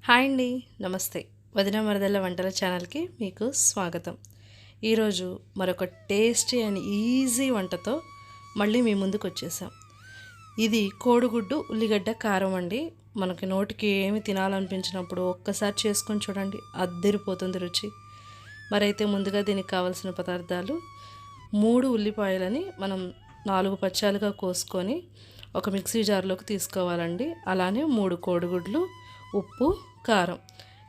Hi అండి, నమస్తే. వదిన మరదళ్ళ వంటల ఛానల్కి మీకు స్వాగతం. ఈరోజు మరొక టేస్టీ అండ్ ఈజీ వంటతో మళ్ళీ మీ ముందుకు వచ్చేసాం. ఇది కోడిగుడ్డు ఉల్లిగడ్డ కారం అండి. మనకి నోటికి ఏమి తినాలనిపించినప్పుడు ఒక్కసారి చేసుకొని చూడండి, అద్దరిపోతుంది రుచి. మరైతే ముందుగా దీనికి కావాల్సిన పదార్థాలు: 3 ఉల్లిపాయలని మనం 4 పచ్చాలుగా కోసుకొని ఒక మిక్సీ జార్లోకి తీసుకోవాలండి. అలానే 3 కోడిగుడ్లు, ఉప్పు, కారం.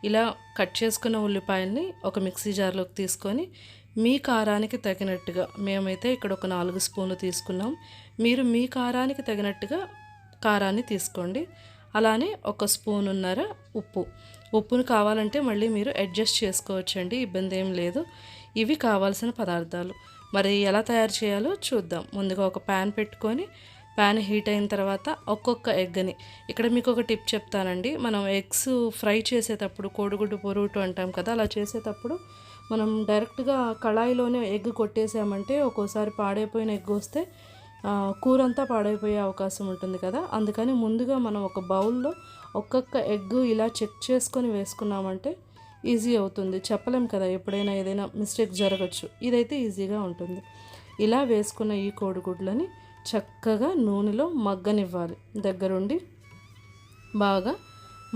ఇలా కట్ చేసుకున్న ఉల్లిపాయల్ని ఒక మిక్సీ జార్లోకి తీసుకొని మీ కారానికి తగినట్టుగా, మేమైతే ఇక్కడ ఒక 4 స్పూన్లు తీసుకున్నాం, మీరు మీ కారానికి తగినట్టుగా కారాన్ని తీసుకోండి. అలానే 1 స్పూనున్నర ఉప్పును కావాలంటే మళ్ళీ మీరు అడ్జస్ట్ చేసుకోవచ్చండి, ఇబ్బంది ఏం లేదు. ఇవి కావాల్సిన పదార్థాలు. మరి ఎలా తయారు చేయాలో చూద్దాం. ముందుగా ఒక ప్యాన్ పెట్టుకొని ప్యాన్ హీట్ అయిన తర్వాత ఒక్కొక్క ఎగ్ని, ఇక్కడ మీకు ఒక టిప్ చెప్తానండి. మనం ఎగ్స్ ఫ్రై చేసేటప్పుడు కోడిగుడ్డు పొరుటు అంటాం కదా, అలా చేసేటప్పుడు మనం డైరెక్ట్గా కళాయిలోనే ఎగ్ కొట్టేసామంటే ఒక్కోసారి పాడైపోయిన ఎగ్ వస్తే కూర అంతా పాడైపోయే అవకాశం ఉంటుంది కదా. అందుకని ముందుగా మనం ఒక బౌల్లో ఒక్కొక్క ఎగ్ ఇలా చెక్ చేసుకొని వేసుకున్నామంటే ఈజీ అవుతుంది. చెప్పలేం కదా, ఎప్పుడైనా ఏదైనా మిస్టేక్ జరగచ్చు. ఇదైతే ఈజీగా ఉంటుంది. ఇలా వేసుకున్న ఈ కోడిగుడ్లని చక్కగా నూనెలో మగ్గనివ్వాలి, దగ్గరుండి బాగా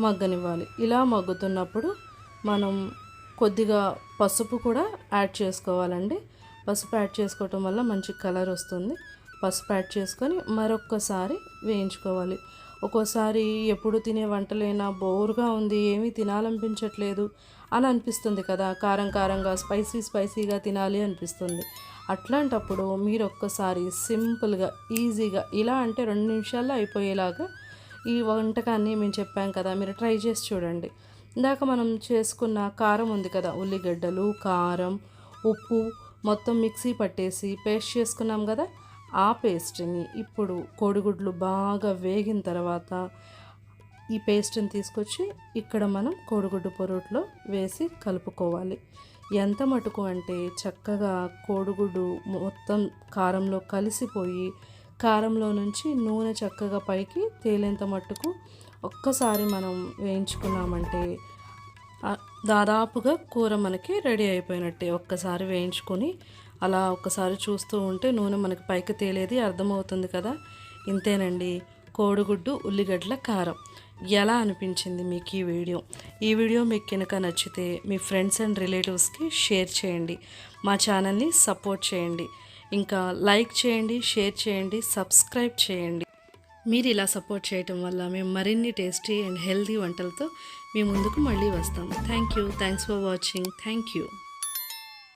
మగ్గనివ్వాలి. ఇలా మగ్గుతున్నప్పుడు మనం కొద్దిగా పసుపు కూడా యాడ్ చేసుకోవాలండి. పసుపు యాడ్ చేసుకోవటం వల్ల మంచి కలర్ వస్తుంది. పసుపు యాడ్ చేసుకొని మరొక్కసారి వేయించుకోవాలి. ఒక్కోసారి ఎప్పుడు తినే వంటలైనా బోర్గా ఉంది, ఏమీ తినాలనిపించట్లేదు అని అనిపిస్తుంది కదా, కారం కారంగా స్పైసీగా తినాలి అనిపిస్తుంది. అట్లాంటప్పుడు మీరు ఒక్కసారి సింపుల్గా ఈజీగా ఇలా అంటే 2 నిమిషాల్లో అయిపోయేలాగా ఈ వంటకాన్ని మేము చెప్పాం కదా, మీరు ట్రై చేసి చూడండి. ఇందాక మనం చేసుకున్న కారం ఉంది కదా, ఉల్లిగడ్డలు, కారం, ఉప్పు మొత్తం మిక్సీ పట్టేసి పేస్ట్ చేసుకున్నాం కదా, ఆ పేస్ట్ని ఇప్పుడు కోడిగుడ్లు బాగా వేగిన తర్వాత ఈ పేస్ట్ని తీసుకొచ్చి ఇక్కడ మనం కోడిగుడ్డు పొరుట్లో వేసి కలుపుకోవాలి. ఎంత మటుకు అంటే చక్కగా కోడిగుడ్డు మొత్తం కారంలో కలిసిపోయి కారంలో నుంచి నూనె చక్కగా పైకి తేలేంత మట్టుకు ఒక్కసారి మనం వేయించుకున్నామంటే దాదాపుగా కూర మనకి రెడీ అయిపోయినట్టే. ఒక్కసారి వేయించుకొని అలా ఒక్కసారి చూస్తూ ఉంటే నూనె మనకి పైకి తేలేది అర్థమవుతుంది కదా. ఇంతేనండి, కోడిగుడ్డు ఉల్లిగడ్డల కారం. ఎలా అనిపించింది మీకు ఈ వీడియో మీకు కనుక నచ్చితే మీ ఫ్రెండ్స్ అండ్ రిలేటివ్స్కి షేర్ చేయండి. మా ఛానల్ని సపోర్ట్ చేయండి. ఇంకా లైక్ చేయండి, షేర్ చేయండి, సబ్స్క్రైబ్ చేయండి. మీరు ఇలా సపోర్ట్ చేయటం వల్ల మేము మరిన్ని టేస్టీ అండ్ హెల్తీ వంటలతో మీ ముందుకు మళ్ళీ వస్తాము. Thanks for watching. Thank you.